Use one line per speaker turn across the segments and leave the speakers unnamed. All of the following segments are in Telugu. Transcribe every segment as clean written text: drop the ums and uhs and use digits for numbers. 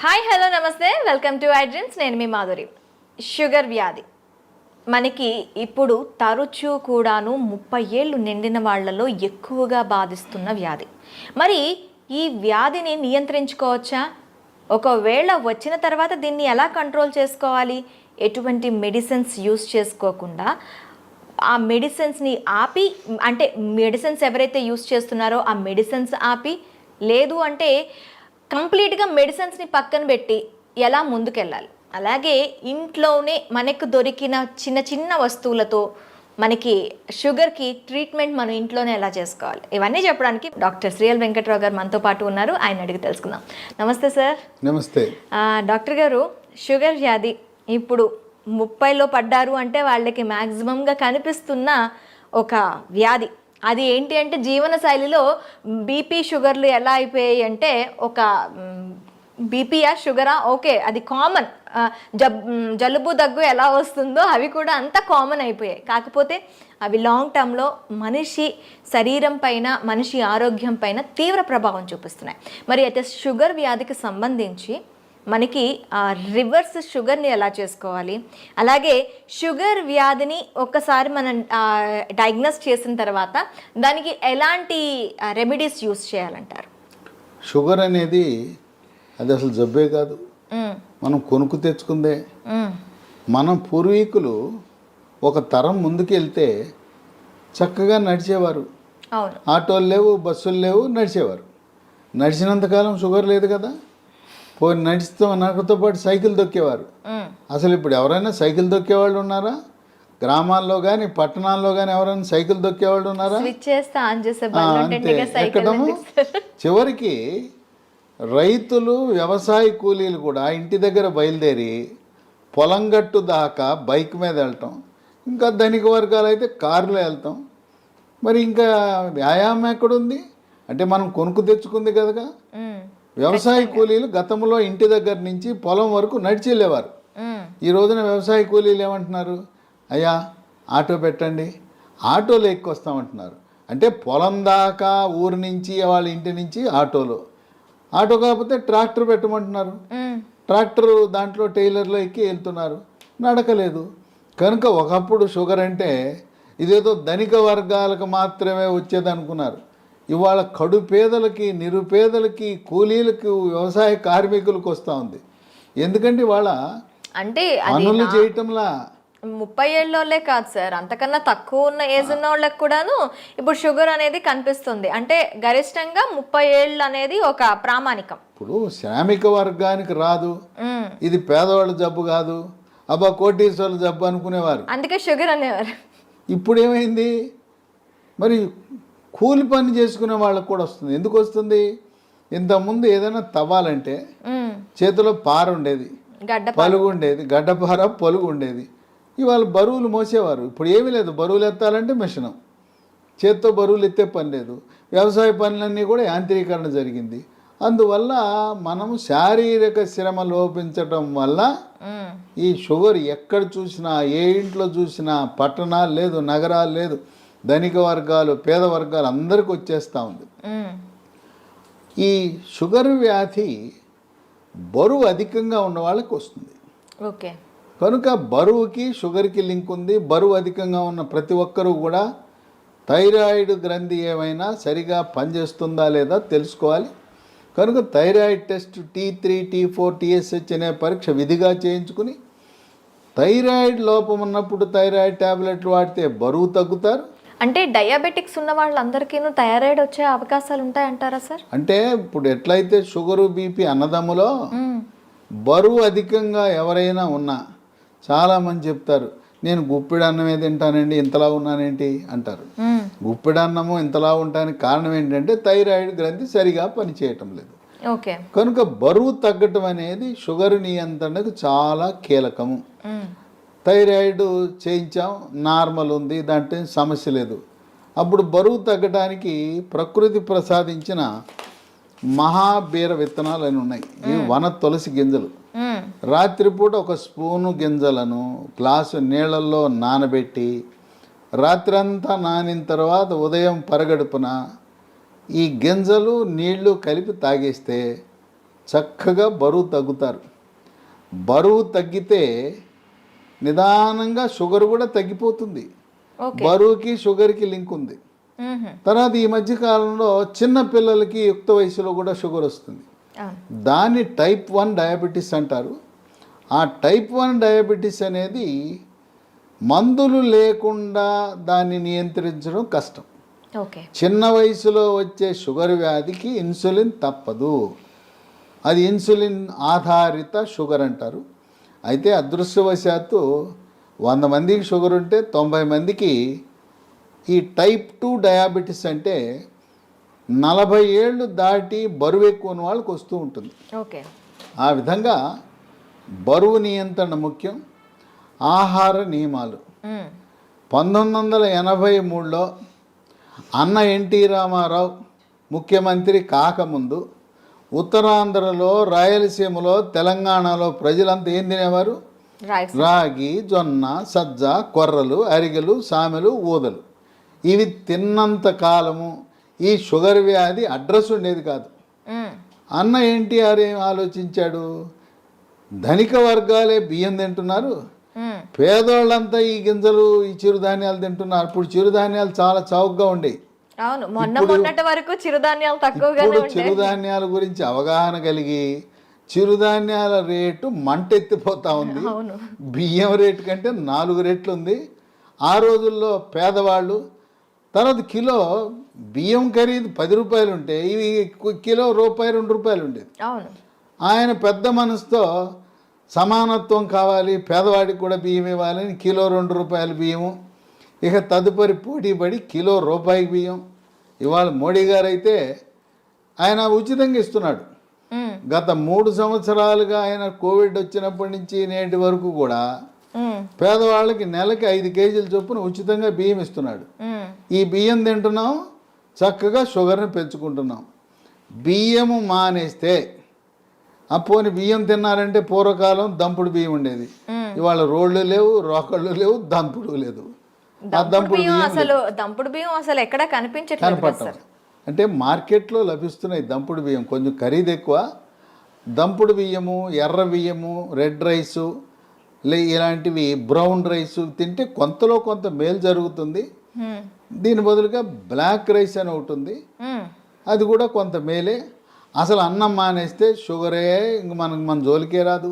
హాయ్ హలో నమస్తే వెల్కమ్ టు ఐ డ్రీమ్స్. నేను మీ మాధురి. షుగర్ వ్యాధి మనకి ఇప్పుడు తరచూ కూడాను 30 ఏళ్ళు నిండిన వాళ్ళలో ఎక్కువగా బాధిస్తున్న వ్యాధి. మరి ఈ వ్యాధిని నియంత్రించుకోవచ్చా? ఒకవేళ వచ్చిన తర్వాత దీన్ని ఎలా కంట్రోల్ చేసుకోవాలి? ఎటువంటి మెడిసిన్స్ యూస్ చేసుకోకుండా ఆ మెడిసిన్స్ని ఆపి, అంటే మెడిసిన్స్ ఎవరైతే యూస్ చేస్తున్నారో ఆ మెడిసిన్స్ ఆపి, లేదు అంటే కంప్లీట్గా మెడిసిన్స్ని పక్కన పెట్టి ఎలా ముందుకెళ్ళాలి? అలాగే ఇంట్లోనే మనకు దొరికిన చిన్న చిన్న వస్తువులతో మనకి షుగర్కి ట్రీట్మెంట్ మనం ఇంట్లోనే ఎలా చేసుకోవాలి, ఇవన్నీ చెప్పడానికి డాక్టర్ శ్రీఎల్ వెంకట్రావు గారు మనతో పాటు ఉన్నారు. ఆయన అడిగి తెలుసుకుందాం. నమస్తే సార్.
నమస్తే
డాక్టర్ గారు, షుగర్ వ్యాధి ఇప్పుడు 30లో పడ్డారు అంటే వాళ్ళకి మ్యాక్సిమంగా కనిపిస్తున్న ఒక వ్యాధి. అది ఏంటి అంటే జీవన శైలిలో బీపీ షుగర్లు ఎలా అయిపోయాయి అంటే, ఒక బీపీయా షుగరా ఓకే అది కామన్, జలుబు దగ్గు ఎలా వస్తుందో అవి కూడా అంత కామన్ అయిపోయాయి. కాకపోతే అవి లాంగ్ టర్మ్లో మనిషి శరీరం పైన, మనిషి ఆరోగ్యం పైన తీవ్ర ప్రభావం చూపిస్తున్నాయి. మరి అయితే షుగర్ వ్యాధికి సంబంధించి మనకి రివర్స్ షుగర్ని ఎలా చేసుకోవాలి, అలాగే షుగర్ వ్యాధిని ఒక్కసారి మనం డయాగ్నోస్ చేసిన తర్వాత దానికి ఎలాంటి రెమెడీస్ యూస్ చేయాలంటారు?
షుగర్ అనేది అది అసలు జబ్బే కాదు, మనం కొనుక్కు తెచ్చుకుందే. మనం పూర్వీకులు ఒక తరం ముందుకు వెళ్తే చక్కగా నడిచేవారు. ఆటోలు లేవు, బస్సులు లేవు, నడిచేవారు. నడిచినంతకాలం షుగర్ లేదు కదా. పోయి నడుస్తూ నాకుతో పాటు సైకిల్ దొక్కేవారు. అసలు ఇప్పుడు ఎవరైనా సైకిల్ దొక్కేవాళ్ళు ఉన్నారా? గ్రామాల్లో కానీ పట్టణాల్లో కానీ ఎవరైనా సైకిల్ దొక్కేవాళ్ళు ఉన్నారా? అంతే, ఎక్కడము. చివరికి రైతులు, వ్యవసాయ కూలీలు కూడా ఇంటి దగ్గర బయలుదేరి పొలం గట్టు దాకా బైక్ మీద వెళ్ళటం, ఇంకా ధనిక వర్గాలు అయితే కారులో వెళ్తాం. మరి ఇంకా వ్యాయామం ఎక్కడుంది? అంటే మనం కొనుక్కు తెచ్చుకుంది కదగా. వ్యవసాయ కూలీలు గతంలో ఇంటి దగ్గర నుంచి పొలం వరకు నడిచి వెళ్ళేవారు. ఈ రోజున వ్యవసాయ కూలీలు ఏమంటున్నారు? అయ్యా ఆటో పెట్టండి, ఆటోలో ఎక్కొస్తామంటున్నారు. అంటే పొలం దాకా ఊరి నుంచి వాళ్ళ ఇంటి నుంచి ఆటోలో, ఆటో కాకపోతే ట్రాక్టర్ పెట్టమంటున్నారు. ట్రాక్టర్ దాంట్లో టైలర్లో ఎక్కి వెళ్తున్నారు, నడకలేదు. కనుక ఒకప్పుడు షుగర్ అంటే ఇదేదో ధనిక వర్గాలకు మాత్రమే వచ్చేది అనుకున్నారు. ఇవాళ కడు పేదలకి, నిరుపేదలకి, కూలీలకు, వ్యవసాయ కార్మికులకు వస్తూ ఉంది. ఎందుకంటే వాళ్ళ
అంటే
పనులు చేయటంలా
30 ఏళ్ళోళ్ళే కాదు సార్, అంతకన్నా తక్కువ ఉన్న ఏజ్ ఉన్న వాళ్ళకి కూడాను ఇప్పుడు షుగర్ అనేది కనిపిస్తుంది. అంటే గరిష్టంగా 30 ఏళ్ళు అనేది ఒక ప్రామాణికం.
ఇప్పుడు శ్రామిక వర్గానికి రాదు, ఇది పేదవాళ్ళ జబ్బు కాదు, అబ్బా కోటీశ్వర్ల జబ్బు అనుకునేవారు,
అందుకే షుగర్ అనేవారు.
ఇప్పుడు ఏమైంది? మరి కూలి పని చేసుకునే వాళ్ళకు కూడా వస్తుంది. ఎందుకు వస్తుంది? ఇంతకుముందు ఏదైనా తవ్వాలంటే చేతిలో పార ఉండేది, పలుగు ఉండేది, గడ్డపార పొలుగు ఉండేది. ఇవాళ బరువులు మోసేవారు. ఇప్పుడు ఏమీ లేదు, బరువులు ఎత్తాలంటే మిషను, చేత్తో బరువులు ఎత్తే పని లేదు. వ్యవసాయ పనులన్నీ కూడా యాంత్రీకరణ జరిగింది. అందువల్ల మనము శారీరక శ్రమ లోపించటం వల్ల ఈ షుగర్ ఎక్కడ చూసినా, ఏ ఇంట్లో చూసినా, పట్టణాలు లేదు, నగరాలు లేదు, ధనిక వర్గాలు, పేద వర్గాలు అందరికి వచ్చేస్తూ ఉంది. ఈ షుగర్ వ్యాధి బరువు అధికంగా ఉన్న వాళ్ళకి వస్తుంది.
ఓకే.
కనుక బరువుకి షుగర్కి లింక్ ఉంది. బరువు అధికంగా ఉన్న ప్రతి ఒక్కరూ కూడా థైరాయిడ్ గ్రంథి ఏమైనా సరిగా పనిచేస్తుందా లేదా తెలుసుకోవాలి. కనుక thyroid test T3, T4, TSH అనే పరీక్ష విధిగా చేయించుకుని, థైరాయిడ్ లోపం ఉన్నప్పుడు థైరాయిడ్ ట్యాబ్లెట్లు వాడితే బరువు తగ్గుతారు.
అంటే డయాబెటిక్స్ ఉన్న వాళ్ళందరికీ థైరాయిడ్ వచ్చే అవకాశాలు ఉంటాయంటారా సార్?
అంటే ఇప్పుడు ఎట్లయితే షుగరు, బీపీ అన్నదమ్ములో బరువు అధికంగా ఎవరైనా ఉన్నా చాలామంది చెప్తారు, నేను గుప్పిడి అన్నమే తింటానండి, ఇంతలా ఉన్నానేంటి అంటారు. గుప్పిడి అన్నము ఇంతలా ఉండడానికి కారణం ఏంటంటే థైరాయిడ్ గ్రంథి సరిగా పనిచేయటం లేదు.
ఓకే.
కనుక బరువు తగ్గటం అనేది షుగర్ నియంత్రణకు చాలా కీలకము. థైరాయిడ్ చేయించాం, నార్మల్ ఉంది, దాంట్లో సమస్య లేదు. అప్పుడు బరువు తగ్గడానికి ప్రకృతి ప్రసాదించిన మహాబీర విత్తనాలు అని ఉన్నాయి. ఇవి వన తులసి గింజలు. రాత్రిపూట ఒక స్పూను గింజలను గ్లాసు నీళ్ళల్లో నానబెట్టి రాత్రంతా నానిన తర్వాత ఉదయం పరగడుపున ఈ గింజలు నీళ్లు కలిపి తాగేస్తే చక్కగా బరువు తగ్గుతారు. బరువు తగ్గితే నిదానంగా షుగర్ కూడా తగ్గిపోతుంది.
ఓకే.
బరువుకి షుగర్కి లింక్ ఉంది. తర్వాత ఈ మధ్య కాలంలో చిన్న పిల్లలకి యుక్త వయసులో కూడా షుగర్ వస్తుంది.
అవును.
దాన్ని టైప్ 1 డయాబెటీస్ అంటారు. ఆ టైప్ 1 డయాబెటీస్ అనేది మందులు లేకుండా దాన్ని నియంత్రించడం కష్టం.
ఓకే.
చిన్న వయసులో వచ్చే షుగర్ వ్యాధికి ఇన్సులిన్ తప్పదు. అది ఇన్సులిన్ ఆధారిత షుగర్ అంటారు. అయితే అదృష్టవశాత్తు 100 మందికి షుగర్ ఉంటే 90 మందికి ఈ టైప్ 2 డయాబెటీస్ అంటే 40 ఏళ్ళు దాటి బరువు ఎక్కువ ఉన్న వాళ్ళకి వస్తూ ఉంటుంది.
ఓకే.
ఆ విధంగా బరువు నియంత్రణ ముఖ్యం. ఆహార నియమాలు 1983లో అన్న ఎన్టీ రామారావు ముఖ్యమంత్రి కాకముందు ఉత్తరాంధ్రలో, రాయలసీమలో, తెలంగాణలో ప్రజలంతా ఏం తినేవారు?
రైస్.
రాగి, జొన్న, సజ్జ, కొర్రలు, అరిగెలు, సామెలు, ఊదలు. ఇవి తిన్నంత కాలము ఈ షుగర్ వ్యాధి అడ్రస్ ఉండేది కాదు. అన్న ఎన్టీఆర్ ఏం ఆలోచించాడు? ధనిక వర్గాలే బియ్యం తింటున్నారు, పేదోళ్ళంతా ఈ గింజలు, ఈ చిరుధాన్యాలు తింటున్నారు. ఇప్పుడు చిరుధాన్యాలు చాలా చౌకగా ఉండేవి.
అవును, మొన్నటి వరకు చిరుధాన్యాలు తక్కువగానే
ఇప్పుడు
ఉండేవి.
చిరుధాన్యాల గురించి అవగాహన కలిగి చిరుధాన్యాల రేటు మంటెత్తిపోతా ఉంది.
అవును.
బియ్యం రేటు కంటే 4 రెట్లు ఉంది. ఆ రోజుల్లో పేదవాళ్ళు తర్వాత కిలో బియ్యం ఖరీదు 10 రూపాయలు ఉంటే ఇవి కిలో రూపాయి 2 రూపాయలు ఉండేది.
అవును.
ఆయన పెద్ద మనసుతో సమానత్వం కావాలి, పేదవాడికి కూడా బియ్యం ఇవ్వాలని కిలో 2 రూపాయల బియ్యము. ఇక తదుపరి పోటీపడి కిలో రూపాయి బియ్యం. ఇవాళ మోడీ గారు అయితే ఆయన ఉచితంగా ఇస్తున్నాడు. గత 3 సంవత్సరాలుగా ఆయన కోవిడ్ వచ్చినప్పటి నుంచి నేటి వరకు కూడా పేదవాళ్ళకి నెలకి 5 కేజీల చొప్పున ఉచితంగా బియ్యం ఇస్తున్నాడు. ఈ బియ్యం తింటున్నాం, చక్కగా షుగర్ని పెంచుకుంటున్నాం. బియ్యము మానేస్తే పోని బియ్యం తిన్నారంటే పూర్వకాలం దంపుడు బియ్యం ఉండేది. ఇవాళ రోళ్ళు లేవు, రోకళ్ళు లేవు, దంపుడు లేదు. ఆ దంపుడు
బియ్యం అసలు ఎక్కడ కనిపించట్లేదు.
అంటే మార్కెట్లో లభిస్తున్నాయి దంపుడు బియ్యం, కొంచెం ఖరీదు ఎక్కువ. దంపుడు బియ్యము, ఎర్ర బియ్యము, రెడ్ రైసు, ఇలాంటివి బ్రౌన్ రైస్ తింటే కొంతలో కొంత మేలు జరుగుతుంది. దీని బదులుగా బ్లాక్ రైస్ అని ఒకటి ఉంది, అది కూడా కొంత మేలే. అసలు అన్నం మానేస్తే షుగరే ఇంక మన జోలికే రాదు.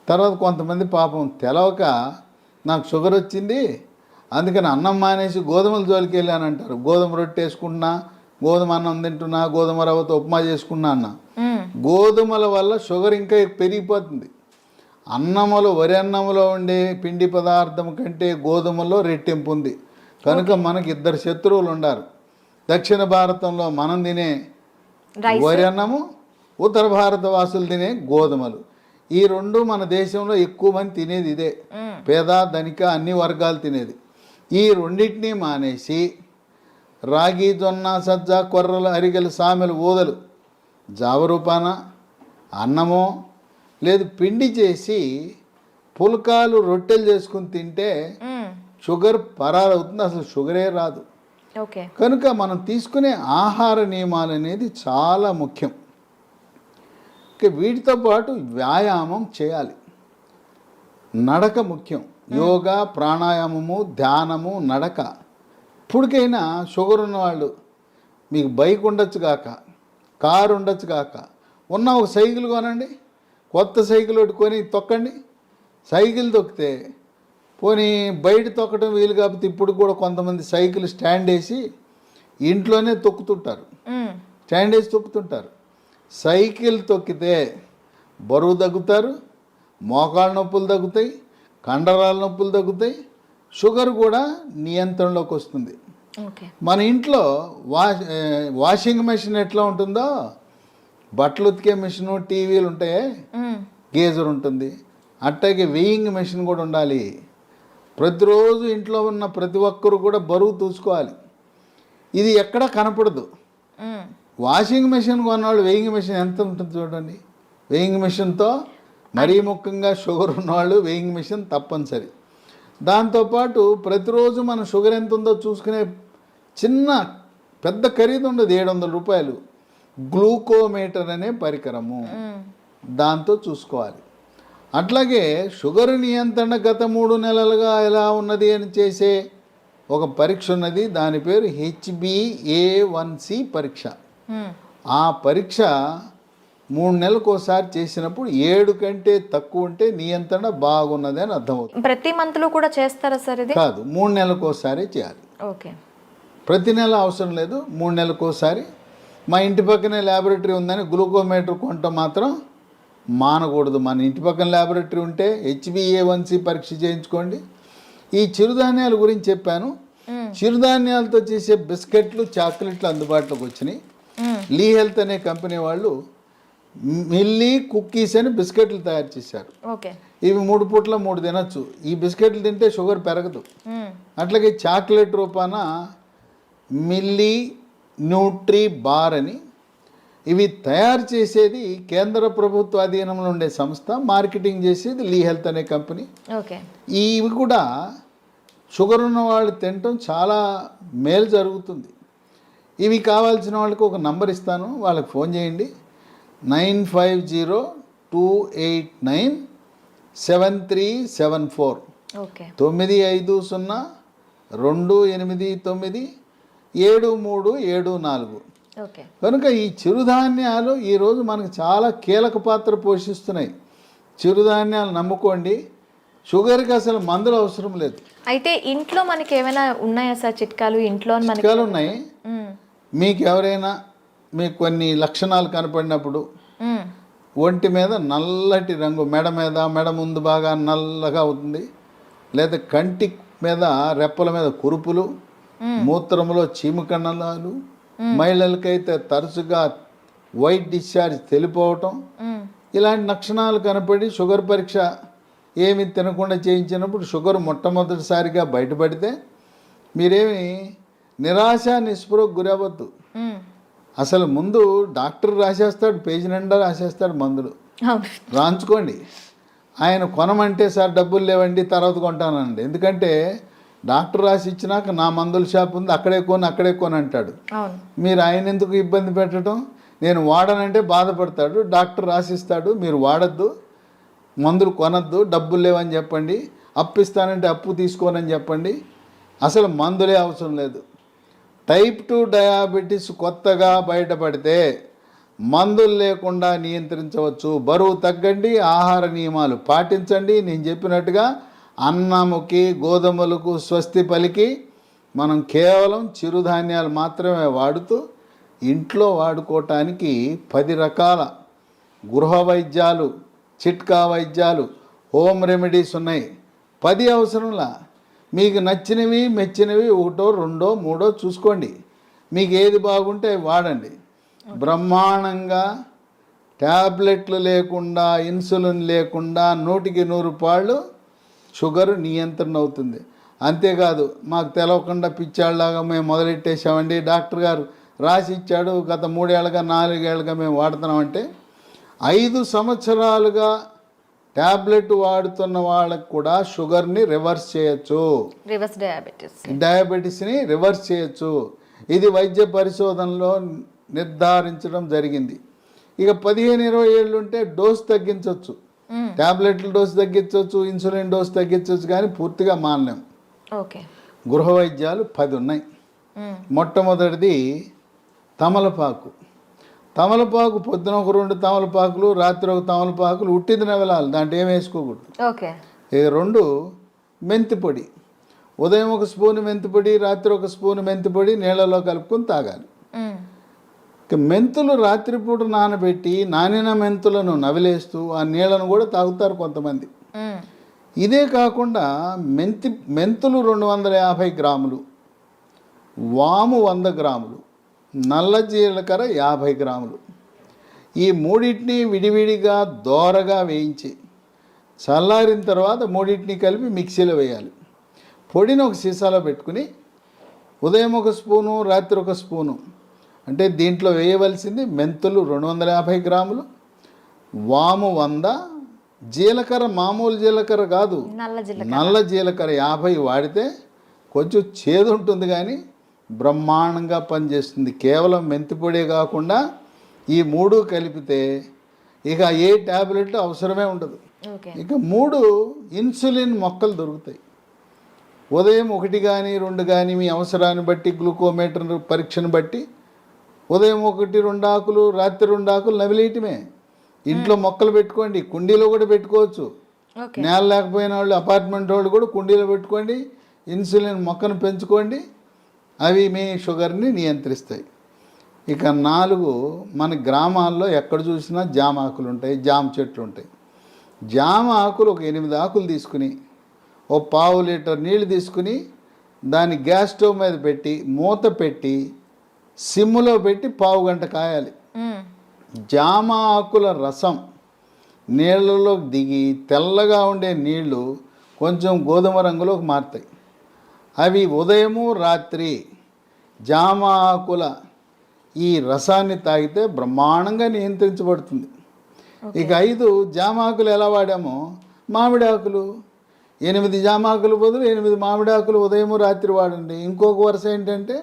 తర్వాత కొంతమంది పాపం తెలవక నాకు షుగర్ వచ్చింది అందుకని అన్నం మానేసి గోధుమల జోలికి వెళ్ళాను అంటారు. గోధుమ రొట్టె వేసుకుంటున్నా, గోధుమ అన్నం తింటున్నా, గోధుమ రవ్వతో ఉప్మా చేసుకున్నా అన్న. గోధుమల వల్ల షుగర్ ఇంకా పెరిగిపోతుంది. అన్నములో, వరి అన్నములో ఉండే పిండి పదార్థం కంటే గోధుమలో రెట్టింపు ఉంది. కనుక మనకి 2 శత్రువులు ఉండారు. దక్షిణ భారతంలో మనం తినే వరి అన్నము, ఉత్తర భారత వాసులు తినే గోధుమలు. ఈ 2 మన దేశంలో ఎక్కువ మంది తినేది ఇదే. పేద, ధనిక అన్ని వర్గాలు తినేది. ఈ రెండింటినీ మానేసి రాగి, జొన్న, సజ్జ, కొర్రలు, అరిగెలు, సామెలు, ఊదలు జావరూపాన అన్నమో లేదు పిండి చేసి పుల్కాలు, రొట్టెలు చేసుకుని తింటే షుగర్ పరారవుతుంది, అసలు షుగరే రాదు.
ఓకే.
కనుక మనం తీసుకునే ఆహార నియమాలు అనేది చాలా ముఖ్యం. వీటితో పాటు వ్యాయామం చేయాలి. నడక ముఖ్యం. యోగా, ప్రాణాయామము, ధ్యానము, నడక. ఇప్పటికైనా షుగర్ ఉన్నవాళ్ళు మీకు బైక్ ఉండొచ్చు కాక, కారు ఉండొచ్చు కాక, ఉన్న ఒక సైకిల్ కొనండి, కొత్త సైకిల్ ఒకటి కొని తొక్కండి. సైకిల్ తొక్కితే పోనీ బయట తొక్కడం వీలు కాకపోతే ఇప్పుడు కూడా కొంతమంది సైకిల్ స్టాండ్ వేసి ఇంట్లోనే తొక్కుతుంటారు, స్టాండ్ వేసి తొక్కుతుంటారు. సైకిల్ తొక్కితే బరువు తగ్గుతారు, మోకాళ్ళ నొప్పులు తగ్గుతాయి, కండరాల నొప్పులు తగ్గుతాయి, షుగర్ కూడా నియంత్రణలోకి వస్తుంది. మన ఇంట్లో వాషింగ్ మెషిన్ ఎట్లా ఉంటుందో బట్టలు ఉతికే మెషిన్, టీవీలు ఉంటాయి, గేజర్ ఉంటుంది, అట్టాగే వెయింగ్ మెషిన్ కూడా ఉండాలి. ప్రతిరోజు ఇంట్లో ఉన్న ప్రతి ఒక్కరు కూడా బరువు చూసుకోవాలి. ఇది ఎక్కడ కనపడదు. వాషింగ్ మెషిన్ కొన్నవాళ్ళు వెయింగ్ మెషిన్ ఎంత ఉంటుంది చూడండి. వెయింగ్ మెషిన్తో మరీ ముఖ్యంగా షుగర్ ఉన్నవాళ్ళు వెయింగ్ మెషిన్ తప్పనిసరి. దాంతోపాటు ప్రతిరోజు మన షుగర్ ఎంత ఉందో చూసుకునే చిన్న పెద్ద ఖరీదు ఉండదు, 700 రూపాయలు. గ్లూకోమీటర్ అనే పరికరము, దాంతో చూసుకోవాలి. అట్లాగే షుగర్ నియంత్రణ గత 3 నెలలుగా ఎలా ఉన్నది అని చేసే ఒక పరీక్ష ఉన్నది, దాని పేరు HbA1c పరీక్ష. ఆ పరీక్ష 3 నెలలకు ఒకసారి చేసినప్పుడు 7 కంటే తక్కువ ఉంటే నియంత్రణ బాగున్నది అని అర్థమవుతుంది.
ప్రతి మంత్లో కూడా చేస్తారా సార్ ఇది?
కాదు, 3 నెలలకు ఒకసారి చేయాలి.
ఓకే.
ప్రతి నెల అవసరం లేదు, 3 నెలలకు ఒకసారి. మా ఇంటి పక్కనే ల్యాబొరేటరీ ఉందని గ్లూకోమీటర్ కొంట మాత్రం మానకూడదు. మన ఇంటి పక్కన ల్యాబొరేటరీ ఉంటే HbA1c పరీక్ష చేయించుకోండి. ఈ చిరుధాన్యాల గురించి చెప్పాను. చిరుధాన్యాలతో చేసే బిస్కెట్లు, చాక్లెట్లు అందుబాటులోకి వచ్చినాయి. లీ హెల్త్ అనే కంపెనీ వాళ్ళు మిల్లీ కుక్కీస్ అని బిస్కెట్లు తయారు చేశారు.
ఓకే.
ఇవి 3 పూట్ల 3 తినొచ్చు. ఈ బిస్కెట్లు తింటే షుగర్ పెరగదు. అట్లాగే చాక్లెట్ రూపాన మిల్లీ న్యూట్రీ బార్ అని, ఇవి తయారు చేసేది కేంద్ర ప్రభుత్వ అధీనంలో ఉండే సంస్థ, మార్కెటింగ్ చేసేది లీ హెల్త్ అనే కంపెనీ.
ఓకే.
ఇవి కూడా షుగర్ ఉన్న వాళ్ళు తినటం చాలా మేలు జరుగుతుంది. ఇవి కావాల్సిన వాళ్ళకి ఒక నంబర్ ఇస్తాను, వాళ్ళకి ఫోన్ చేయండి. 9502897374.
ఓకే.
9502897374.
ఓకే.
కనుక ఈ చిరుధాన్యాలు ఈరోజు మనకు చాలా కీలక పాత్ర పోషిస్తున్నాయి. చిరుధాన్యాలు నమ్ముకోండి. షుగర్కి అసలు మందులు అవసరం లేదు.
అయితే ఇంట్లో మనకి ఏమైనా ఉన్నాయా సార్ చిట్కాలు? ఇంట్లో
చిట్కాలు ఉన్నాయి. మీకు ఎవరైనా మీకు కొన్ని లక్షణాలు కనపడినప్పుడు ఒంటి మీద నల్లటి రంగు, మెడ ముందు బాగా నల్లగా అవుతుంది, లేదా కంటి మీద రెప్పల మీద కురుపులు, మూత్రంలో చీమకణాలు, మహిళలకైతే తరచుగా వైట్ డిశ్చార్జ్ తెలిపోవటం, ఇలాంటి లక్షణాలు కనపడి షుగర్ పరీక్ష ఏమి తినకుండా చేయించినప్పుడు షుగర్ మొట్టమొదటిసారిగా బయటపడితే మీరేమి నిరాశ నిస్పృహకు గురవద్దు. అసలు ముందు డాక్టర్ రాసేస్తాడు, పేజీ నిండా రాసేస్తాడు మందులు, రాంచుకోండి. ఆయన కొనమంటే సార్ డబ్బులు లేవండి తర్వాత కొంటానండి, ఎందుకంటే డాక్టర్ రాసి ఇచ్చినాక నా మందుల షాప్ ఉంది అక్కడే కొని అంటాడు. మీరు ఆయన ఎందుకు ఇబ్బంది పెట్టడం? నేను వాడనంటే బాధపడతాడు, డాక్టర్ రాసిస్తాడు, మీరు వాడద్దు, మందులు కొనద్దు, డబ్బులు లేవని చెప్పండి, అప్పు ఇస్తానంటే అప్పు తీసుకోనని చెప్పండి. అసలు మందులే అవసరం లేదు. టైప్ 2 డయాబెటీస్ కొత్తగా బయటపడితే మందులు లేకుండా నియంత్రించవచ్చు. బరువు తగ్గండి, ఆహార నియమాలు పాటించండి. నేను చెప్పినట్టుగా అన్నముకి గోధుమలకు స్వస్తి పలికి మనం కేవలం చిరుధాన్యాలు మాత్రమే వాడుతూ ఇంట్లో వాడుకోవటానికి 10 రకాల గృహ వైద్యాలు, చిట్కా వైద్యాలు, హోమ్ రెమెడీస్ ఉన్నాయి. 10 అవసరంలా. మీకు నచ్చినవి మెచ్చినవి 1, 2, 3 చూసుకోండి. మీకు ఏది బాగుంటే వాడండి. బ్రహ్మాండంగా ట్యాబ్లెట్లు లేకుండా, ఇన్సులిన్ లేకుండా 100కి 100 పాళ్ళు షుగర్ నియంత్రణ అవుతుంది. అంతేకాదు మాకు తెలవకుండా పిచ్చాళ్ళలాగా మేము మొదలెట్టేసామండి, డాక్టర్ గారు రాసి ఇచ్చాడు, గత 3 ఏళ్ళగా 4 ఏళ్ళగా మేము వాడుతున్నామంటే 5 సంవత్సరాలుగా ట్యాబ్లెట్ వాడుతున్న వాళ్ళకు కూడా షుగర్ని రివర్స్ చేయొచ్చు, డయాబెటీస్ని రివర్స్ చేయొచ్చు. ఇది వైద్య పరిశోధనలో నిర్ధారించడం జరిగింది. ఇక 15-20 ఏళ్ళు ఉంటే డోస్ తగ్గించవచ్చు, ట్యాబ్లెట్ల డోస్ తగ్గించవచ్చు, ఇన్సులిన్ డోస్ తగ్గించవచ్చు, కానీ పూర్తిగా మానలేం. గృహ వైద్యాలు 10 ఉన్నాయి. మొట్టమొదటిది తమలపాకు. తమలపాకు పొద్దున ఒక 2 తమలపాకులు, రాత్రి ఒక తమలపాకులు ఉట్టిది నవలాలి, దాంట్లో ఏం వేసుకోకూడదు. ఇక 2 మెంతిపొడి. ఉదయం 1 స్పూన్ మెంతిపొడి, రాత్రి 1 స్పూన్ మెంతిపొడి నీళ్ళలో కలుపుకొని తాగాలి. ఇక మెంతులు రాత్రిపూట నానబెట్టి నానిన మెంతులను నవిలేస్తూ ఆ నీళ్ళను కూడా తాగుతారు కొంతమంది. ఇదే కాకుండా మెంతులు 250 గ్రాములు, వాము 100 గ్రాములు, నల్ల జీలకర్ర 50 గ్రాములు. ఈ 3 విడివిడిగా దోరగా వేయించి చల్లారిన తర్వాత 3 కలిపి మిక్సీలో వేయాలి. పొడిని ఒక సీసాలో పెట్టుకుని ఉదయం 1 స్పూను, రాత్రి 1 స్పూను, అంటే దీంట్లో వేయవలసింది మెంతులు 250 గ్రాములు, వాము 100, జీలకర్ర మామూలు జీలకర్ర కాదు, నల్ల జీలకర్ర 50 వాడితే కొంచెం చేదు ఉంటుంది కానీ బ్రహ్మాండంగా పనిచేస్తుంది. కేవలం మెంతిపొడే కాకుండా ఈ 3 కలిపితే ఇక ఏ ట్యాబ్లెట్ అవసరమే ఉండదు.
ఓకే.
ఇక 3 ఇన్సులిన్ మొక్కలు దొరుకుతాయి. ఉదయం 1 కానీ 2 కానీ మీ అవసరాన్ని బట్టి గ్లూకోమీటర్ పరీక్షను బట్టి ఉదయం 1, 2 ఆకులు, రాత్రి 2 ఆకులు నవిలేయటమే. ఇంట్లో మొక్కలు పెట్టుకోండి, కుండీలో కూడా పెట్టుకోవచ్చు.
ఓకే.
నేల లేకపోయిన వాళ్ళు, అపార్ట్మెంట్ వాళ్ళు కూడా కుండీలో పెట్టుకోండి, ఇన్సులిన్ మొక్కను పెంచుకోండి. అవి మీ షుగర్ని నియంత్రిస్తాయి. ఇక 4 మన గ్రామాల్లో ఎక్కడ చూసినా జామ ఆకులు ఉంటాయి, జామ చెట్లు ఉంటాయి. జామ ఆకులు ఒక 8 ఆకులు తీసుకుని ఓ 1/2 లీటర్ నీళ్ళు తీసుకుని దాన్ని గ్యాస్ స్టవ్ మీద పెట్టి మూత పెట్టి సిమ్లో పెట్టి 1/2 గంట కాయాలి. జామ ఆకుల రసం నీళ్ళలోకి దిగి తెల్లగా ఉండే నీళ్లు కొంచెం గోధుమ రంగులోకి మారుతాయి. అవి ఉదయము రాత్రి జామ ఆకుల ఈ రసాన్ని తాగితే బ్రహ్మాండంగా నియంత్రించబడుతుంది. ఇక 5 జామ ఆకులు ఎలా వాడామో, మామిడి ఆకులు 8 జామ ఆకులు బదులు 8 మామిడి ఆకులు ఉదయము రాత్రి వాడండి. ఇంకొక వరుస ఏంటంటే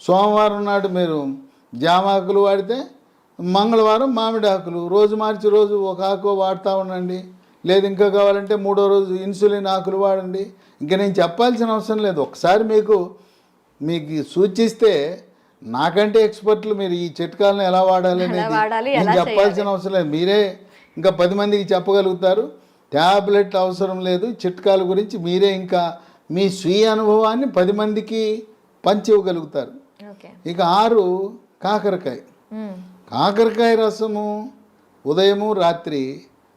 సోమవారం నాడు మీరు జామ ఆకులు వాడితే మంగళవారం మామిడి ఆకులు, రోజు మార్చి రోజు ఒక ఆకు వాడుతూ ఉండండి. లేదు ఇంకా కావాలంటే 3వ రోజు ఇన్సులిన్ ఆకులు వాడండి. ఇంకా నేను చెప్పాల్సిన అవసరం లేదు. ఒకసారి మీకు సూచిస్తే నాకంటే ఎక్స్పర్ట్లు మీరు ఈ చిట్కాలను ఎలా వాడాలి అనేది నేను చెప్పాల్సిన అవసరం లేదు. మీరే ఇంకా 10 మందికి చెప్పగలుగుతారు. ట్యాబ్లెట్ అవసరం లేదు. చిట్కాల గురించి మీరే ఇంకా మీ స్వీయ అనుభవాన్ని 10 మందికి పంచి ఇవ్వగలుగుతారు. ఇక 6 కాకరకాయ. కాకరకాయ రసము ఉదయము రాత్రి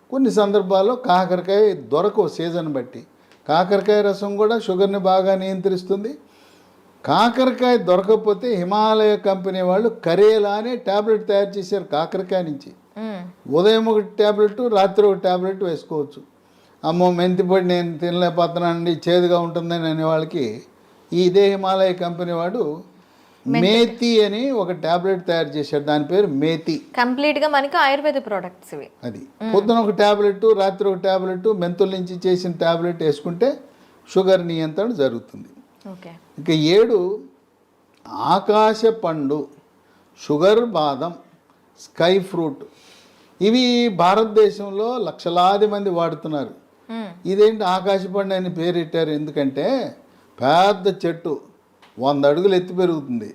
కొన్ని సందర్భాల్లో కాకరకాయ దొరకవు సీజన్ బట్టి. కాకరకాయ రసం కూడా షుగర్ని బాగా నియంత్రిస్తుంది. కాకరకాయ దొరకకపోతే హిమాలయ కంపెనీ వాళ్ళు కరేలా అనే ట్యాబ్లెట్ తయారు చేశారు కాకరకాయ నుంచి. ఉదయం 1 ట్యాబ్లెట్, రాత్రి 1 ట్యాబ్లెట్ వేసుకోవచ్చు. అమ్మో మెంతిపొడి నేను తినలేకపోతున్నానండి, చేదుగా ఉంటుందని అనే వాళ్ళకి ఇదే హిమాలయ కంపెనీ వాడు మేతి అని ఒక ట్యాబ్లెట్ తయారు చేశాడు. దాని పేరు మేతి.
కంప్లీట్గా మనకి ఆయుర్వేద ప్రోడక్ట్స్ ఇవి.
అది పొద్దున 1 ట్యాబ్లెట్, రాత్రి 1 ట్యాబ్లెట్ మెంతుల నుంచి చేసిన ట్యాబ్లెట్ వేసుకుంటే షుగర్ నియంత్రణ జరుగుతుంది. ఇక 7 ఆకాశ పండు, షుగర్ బాదం, స్కై ఫ్రూట్. ఇవి భారతదేశంలో లక్షలాది మంది వాడుతున్నారు. ఇదేంటి ఆకాశ పండు అని పేరెట్టారు ఎందుకంటే పెద్ద చెట్టు 100 అడుగులు ఎత్తి పెరుగుతుంది.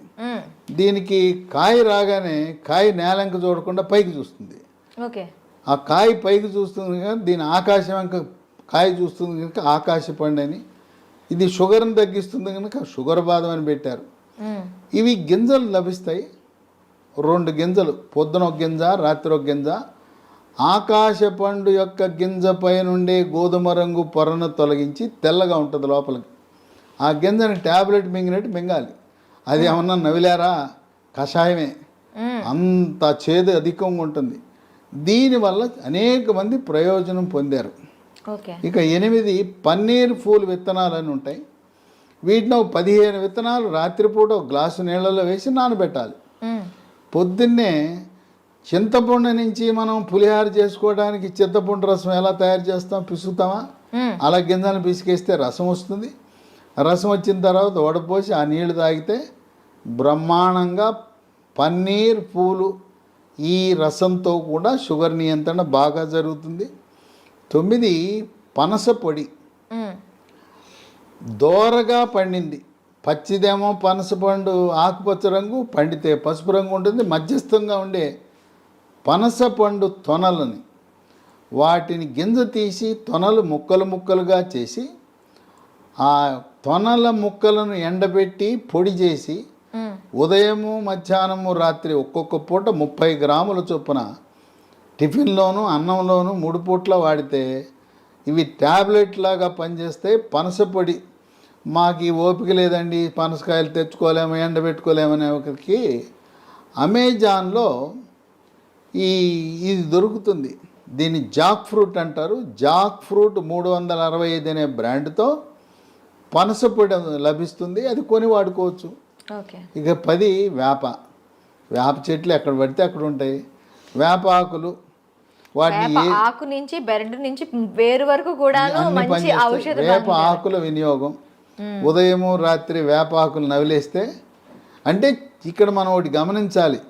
దీనికి కాయ రాగానే కాయ నేలంక చూడకుండా పైకి చూస్తుంది. ఆ కాయ పైకి చూస్తుంది కనుక దీని ఆకాశం వెంక కాయ చూస్తుంది కనుక ఆకాశ పండు అని. ఇది షుగర్ని తగ్గిస్తుంది కనుక షుగర్ బాదం అని పెట్టారు. ఇవి గింజలు లభిస్తాయి. 2 గింజలు, పొద్దున 1 గింజ, రాత్రి 1 గింజ. ఆకాశ పండు యొక్క గింజ పై నుండే గోధుమ రంగు పొరను తొలగించి తెల్లగా ఉంటుంది లోపలికి. ఆ గింజని ట్యాబ్లెట్ మింగినట్టు మింగాలి. అది ఏమన్నా నవిలారా, కషాయమే. అంత చేదు అధికంగా ఉంటుంది. దీనివల్ల అనేక మంది ప్రయోజనం పొందారు. ఇక 8 పన్నీర్ పూలు విత్తనాలు అని ఉంటాయి. వీటిని 15 విత్తనాలు రాత్రిపూట 1 గ్లాసు నీళ్ళలో వేసి నానబెట్టాలి. పొద్దున్నే చింతపండు నుంచి మనం పులిహార చేసుకోవడానికి చింతపండు రసం ఎలా తయారు చేస్తాం, పిసుకుతామా, అలా గింజలను పిసికేస్తే రసం వస్తుంది. రసం వచ్చిన తర్వాత వడపోసి ఆ నీళ్లు తాగితే బ్రహ్మాండంగా పన్నీర్ పూలు ఈ రసంతో కూడా షుగర్ నియంత్రణ బాగా జరుగుతుంది. 9 పనస పొడి. దోరగా పండింది, పచ్చిదేమో పనస పండు ఆకుపచ్చ రంగు, పండితే పసుపు రంగు ఉంటుంది. మధ్యస్థంగా ఉండే పనస పండు తొనలని వాటిని గింజ తీసి తొనలు ముక్కలు ముక్కలుగా చేసి ఆ తొనల ముక్కలను ఎండబెట్టి పొడి చేసి ఉదయము మధ్యాహ్నము రాత్రి ఒక్కొక్క పూట 30 గ్రాముల చొప్పున టిఫిన్లోను అన్నంలోను 3 పూట్ల వాడితే ఇవి ట్యాబ్లెట్ లాగా పనిచేస్తాయి. పనస పొడి మాకు ఈ ఓపిక లేదండి, పనసకాయలు తెచ్చుకోలేము, ఎండబెట్టుకోలేమనే ఒకరికి అమెజాన్లో ఇది దొరుకుతుంది. దీన్ని జాక్ ఫ్రూట్ అంటారు. జాక్ ఫ్రూట్ 365 అనే బ్రాండ్తో పనస పొడి లభిస్తుంది. అది కొని వాడుకోవచ్చు. ఇక 10 వేప చెట్లు ఎక్కడ పడితే అక్కడ ఉంటాయి. వేప ఆకులు, వాటిని
ఆకు నుంచి బెరడు నుంచి వేరు వరకు కూడా
వేప ఆకుల వినియోగం. ఉదయము రాత్రి వేప ఆకులు నవిలేస్తే, అంటే ఇక్కడ మనం ఒకటి గమనించాలి,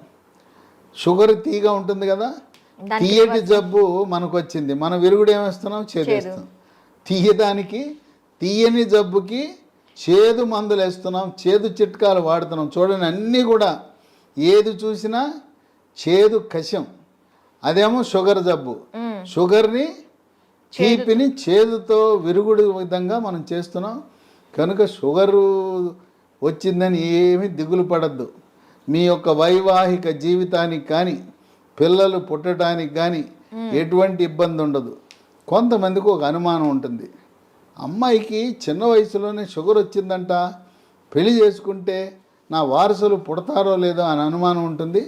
షుగర్ తీగా ఉంటుంది కదా,
దానికి
తీయటి జబ్బు మనకు వచ్చింది, మన విరుగుడు ఏమేస్తున్నాం, చేదేస్తాం. తీయడానికి తీయని జబ్బుకి చేదు మందులు వేస్తున్నాం, చేదు చిట్కాలు వాడుతున్నాం. చూడండి, అన్నీ కూడా ఏది చూసినా చేదు కషం. అదేమో షుగర్ జబ్బు, షుగర్ని తీపిని చేదుతో విరుగుడు విధంగా మనం చేస్తున్నాం. కనుక షుగరు వచ్చిందని ఏమీ దిగులు పడద్దు. మీ యొక్క వైవాహిక జీవితానికి కానీ పిల్లలు పుట్టడానికి కానీ ఎటువంటి ఇబ్బంది ఉండదు. కొంతమందికి ఒక అనుమానం ఉంటుంది, అమ్మాయికి చిన్న వయసులోనే షుగర్ వచ్చిందంట, పెళ్లి చేసుకుంటే నా వారసులు పుడతారో లేదో అని అనుమానం ఉంటుంది.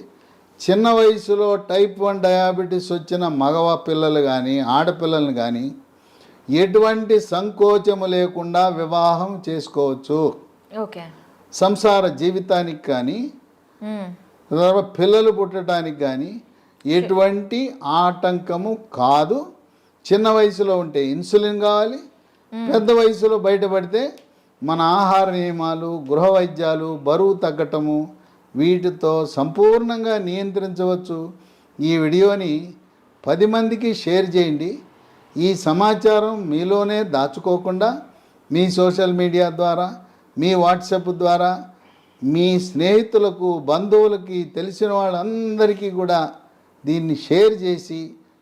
చిన్న వయసులో టైప్ 1 డయాబెటీస్ వచ్చిన మగవ పిల్లలు కానీ ఆడపిల్లలను కానీ ఎటువంటి సంకోచము లేకుండా వివాహం చేసుకోవచ్చు.
ఓకే.
సంసార జీవితానికి కానీ పిల్లలు పుట్టడానికి కానీ ఎటువంటి ఆటంకము కాదు. చిన్న వయసులో ఉంటే ఇన్సులిన్ కావాలి, పెద్ద వయసులో బయటపడితే మన ఆహార నియమాలు, గృహ వైద్యాలు, బరువు తగ్గటము, వీటితో సంపూర్ణంగా నియంత్రించవచ్చు. ఈ వీడియోని 10 మందికి షేర్ చేయండి. ఈ సమాచారం మీలోనే దాచుకోకుండా మీ సోషల్ మీడియా ద్వారా, మీ వాట్సాప్ ద్వారా, మీ స్నేహితులకు, బంధువులకి, తెలిసిన వాళ్ళందరికీ కూడా దీన్ని షేర్ చేసి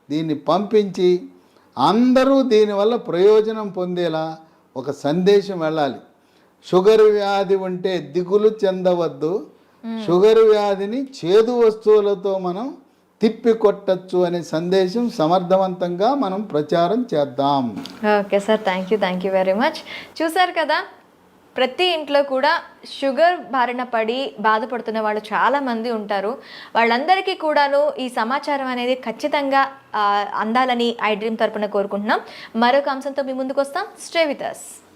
దీన్ని పంపించి అందరూ దీనివల్ల ప్రయోజనం పొందేలా ఒక సందేశం వెళ్ళాలి. షుగర్ వ్యాధి ఉంటే దిగులు చెందవద్దు, షుగర్ వ్యాధిని చేదు వస్తువులతో మనం తిప్పి కొట్టచ్చు అనే సందేశం సమర్థవంతంగా మనం ప్రచారం చేద్దాం.
Okay sir, thank you very much. చూసారు కదా, ప్రతి ఇంట్లో కూడా షుగర్ బారిన పడి బాధపడుతున్న వాళ్ళు చాలామంది ఉంటారు. వాళ్ళందరికీ కూడాను ఈ సమాచారం అనేది ఖచ్చితంగా అందాలని ఐ డ్రీమ్ తరపున కోరుకుంటున్నాం. మరొక అంశంతో మీ ముందుకు వస్తాం. Stay with us.